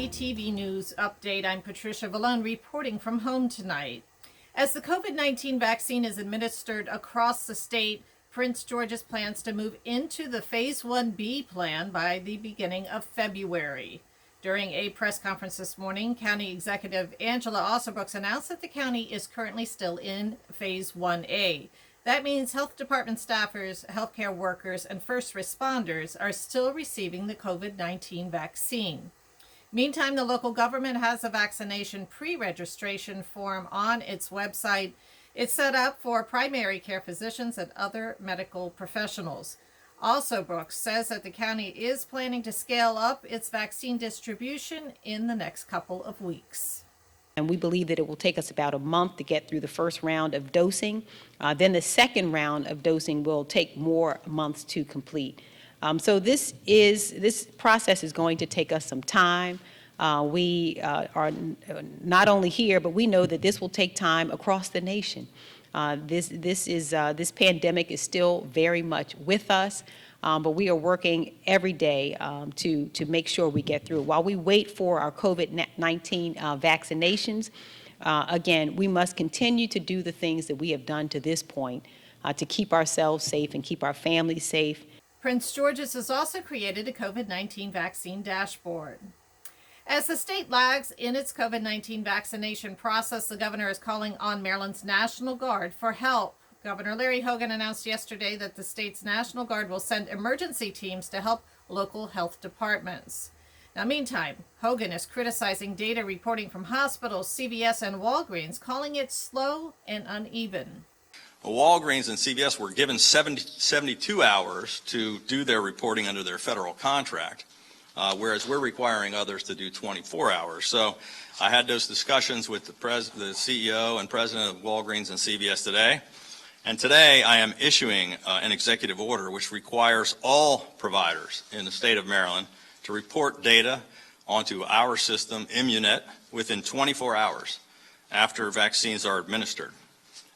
CTV News Update. I'm Patricia Vallone reporting from home tonight. As the COVID-19 vaccine is administered across the state, Prince George's plans to move into the Phase 1B plan by the beginning of February. During a press conference this morning, County Executive Angela Alsobrooks announced that the county is currently still in Phase 1A. That means health department staffers, healthcare workers, and first responders are still receiving the COVID-19 vaccine. Meantime, the local government has a vaccination pre-registration form on its website. It's set up for primary care physicians and other medical professionals. Also, Brooks says that the county is planning to scale up its vaccine distribution in the next couple of weeks. And we believe that it will take us about a month to get through the first round of dosing. Then the second round of dosing will take more months to complete. So this process is going to take us some time. We are not only here, but we know that this will take time across the nation. This pandemic is still very much with us, but we are working every day to make sure we get through. While we wait for our COVID-19 vaccinations, again, we must continue to do the things that we have done to this point to keep ourselves safe and keep our families safe. Prince George's has also created a COVID-19 vaccine dashboard. As the state lags in its COVID-19 vaccination process, the governor is calling on Maryland's National Guard for help. Governor Larry Hogan announced yesterday that the state's National Guard will send emergency teams to help local health departments. Now, meantime, Hogan is criticizing data reporting from hospitals, CVS, and Walgreens, calling it slow and uneven. Walgreens and CVS were given 72 hours to do their reporting under their federal contract, whereas we're requiring others to do 24 hours. So I had those discussions with the CEO and president of Walgreens and CVS today. And today I am issuing an executive order which requires all providers in the state of Maryland to report data onto our system, Immunet, within 24 hours after vaccines are administered.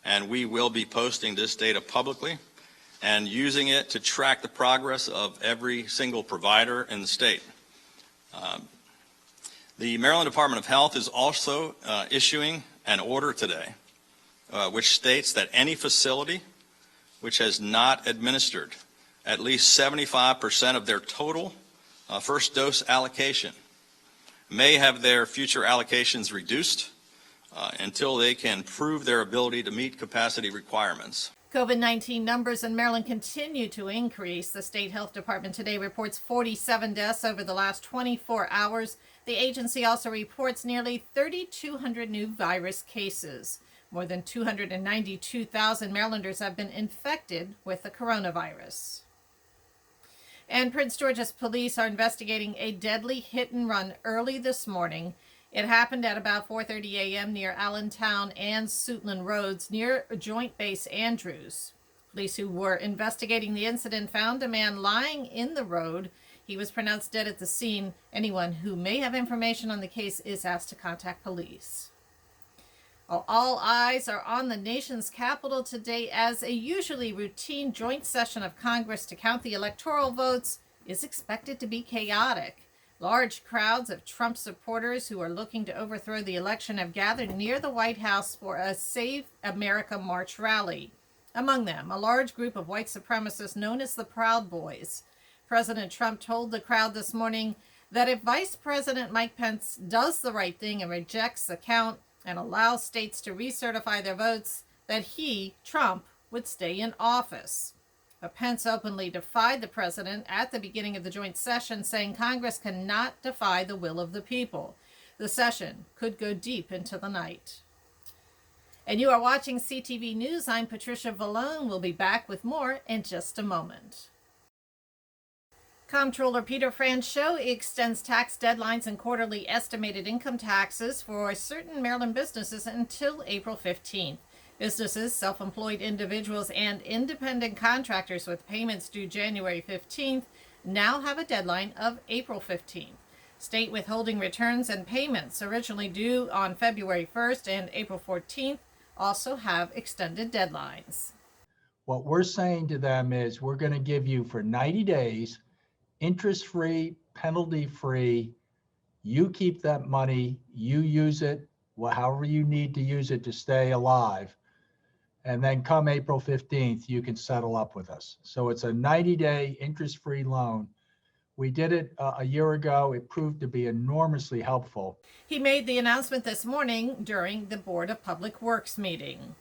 And we will be posting this data publicly and using it to track the progress of every single provider in the state. The Maryland Department of Health is also issuing an order today which states that any facility which has not administered at least 75% of their total first dose allocation may have their future allocations reduced until they can prove their ability to meet capacity requirements. COVID-19 numbers in Maryland continue to increase. The state health department today reports 47 deaths over the last 24 hours. The agency also reports nearly 3,200 new virus cases. More than 292,000 Marylanders have been infected with the coronavirus. And Prince George's police are investigating a deadly hit and run early this morning. It happened at about 4:30 a.m. near Allentown and Suitland Roads near Joint Base Andrews. Police who were investigating the incident found a man lying in the road. He was pronounced dead at the scene. Anyone who may have information on the case is asked to contact police. All eyes are on the nation's capital today as a usually routine joint session of Congress to count the electoral votes is expected to be chaotic. Large crowds of Trump supporters who are looking to overthrow the election have gathered near the White House for a Save America March rally. Among them, a large group of white supremacists known as the Proud Boys. President Trump told the crowd this morning that if Vice President Mike Pence does the right thing and rejects the count and allows states to recertify their votes, that he, Trump, would stay in office. Pence openly defied the president at the beginning of the joint session, saying Congress cannot defy the will of the people. The session could go deep into the night. And you are watching CTV News. I'm Patricia Vallone. We'll be back with more in just a moment. Comptroller Peter Franz show extends tax deadlines and quarterly estimated income taxes for certain Maryland businesses until April 15th. Businesses, self-employed individuals, and independent contractors with payments due January 15th now have a deadline of April 15th. State withholding returns and payments originally due on February 1st and April 14th also have extended deadlines. What we're saying to them is we're going to give you for 90 days interest-free, penalty-free You keep that money, you use it, however you need to use it to stay alive. And then come April 15th, you can settle up with us. So it's a 90-day interest-free loan. We did it a year ago. It proved to be enormously helpful. He made the announcement this morning during the Board of Public Works meeting.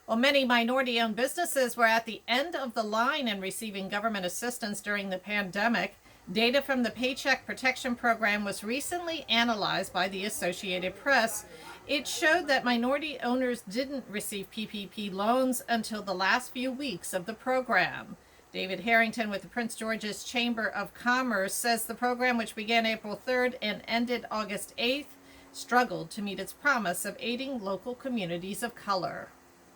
Well, many minority-owned businesses were at the end of the line in receiving government assistance during the pandemic. Data from the Paycheck Protection Program was recently analyzed by the Associated Press. It showed that minority owners didn't receive PPP loans until the last few weeks of the program. David Harrington with the Prince George's Chamber of Commerce says the program, which began April 3rd and ended August 8th, struggled to meet its promise of aiding local communities of color.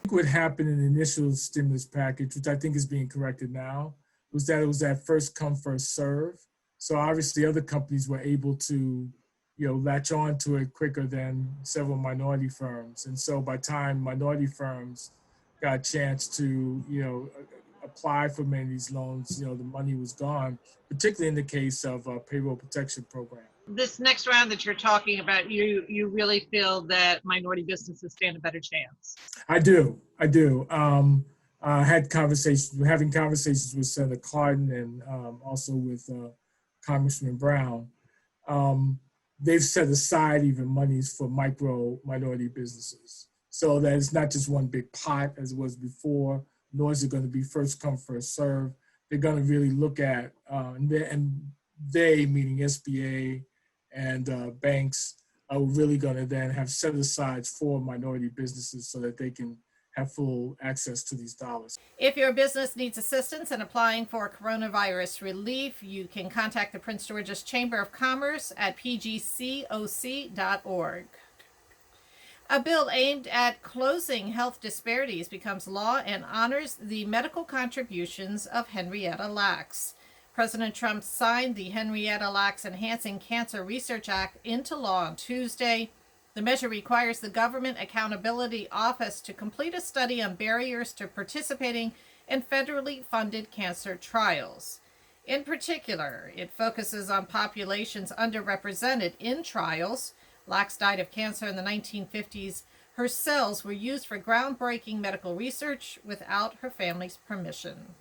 What happened in the initial stimulus package, which I think is being corrected now, was that it was that first come, first serve. So obviously other companies were able to, latch on to it quicker than several minority firms. And so by the time minority firms got a chance to, apply for many of these loans, the money was gone, particularly in the case of payroll protection program. This next round that you're talking about, you really feel that minority businesses stand a better chance? I do. Having conversations with Senator Cardin and also with Congressman Brown. They've set aside even monies for minority businesses, so that it's not just one big pot as it was before, nor is it going to be first come, first serve. They're going to really look at, and they, meaning SBA and banks, are really going to then have set asides for minority businesses so that they can have full access to these dollars. If your business needs assistance in applying for coronavirus relief, you can contact the Prince George's Chamber of Commerce at pgcoc.org. A bill aimed at closing health disparities becomes law and honors the medical contributions of Henrietta Lacks. President Trump signed the Henrietta Lacks Enhancing Cancer Research Act into law on Tuesday. The measure requires the Government Accountability Office to complete a study on barriers to participating in federally funded cancer trials. In particular, it focuses on populations underrepresented in trials. Lacks died of cancer in the 1950s. Her cells were used for groundbreaking medical research without her family's permission.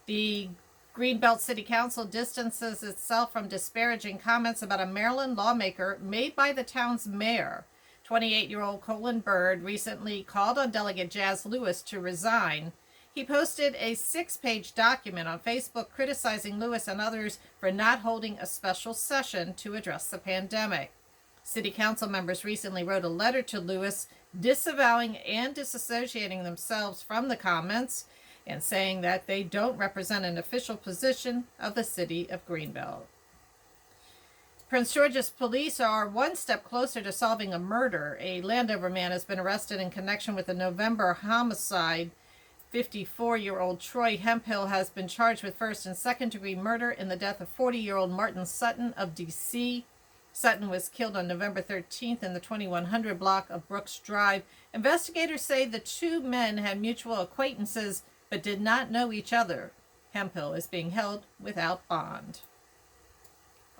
The Greenbelt City Council distances itself from disparaging comments about a Maryland lawmaker made by the town's mayor. 28-year-old Colin Bird recently called on Delegate Jazz Lewis to resign. He posted a 6-page document on Facebook criticizing Lewis and others for not holding a special session to address the pandemic. City council members recently wrote a letter to Lewis disavowing and disassociating themselves from the comments and saying that they don't represent an official position of the city of Greenbelt. Prince George's police are one step closer to solving a murder. A Landover man has been arrested in connection with the November homicide. 54-year-old Troy Hemphill has been charged with first and second degree murder in the death of 40-year-old Martin Sutton of D.C. Sutton was killed on November 13th in the 2100 block of Brooks Drive. Investigators say the two men had mutual acquaintances but did not know each other. Hemphill is being held without bond.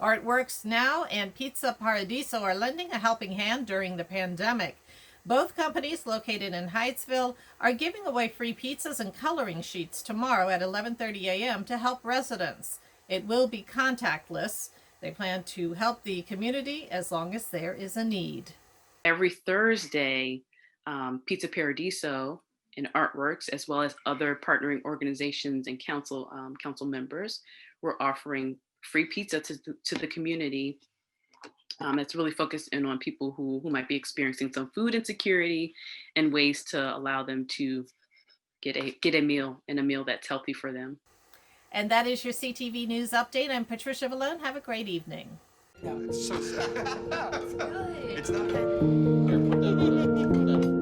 Artworks Now and Pizza Paradiso are lending a helping hand during the pandemic. Both companies, located in Hyattsville, are giving away free pizzas and coloring sheets tomorrow at 11:30 a.m. to help residents. It will be contactless. They plan to help the community as long as there is a need. Every Thursday, Pizza Paradiso and Artworks, as well as other partnering organizations and council members, we're offering free pizza to the community. It's really focused in on people who might be experiencing some food insecurity and ways to allow them to get a meal, and a meal that's healthy for them. And that is your CTV News Update. I'm Patricia Valone. Have a great evening. Yeah, it's so sad. It's not. Here, put that on.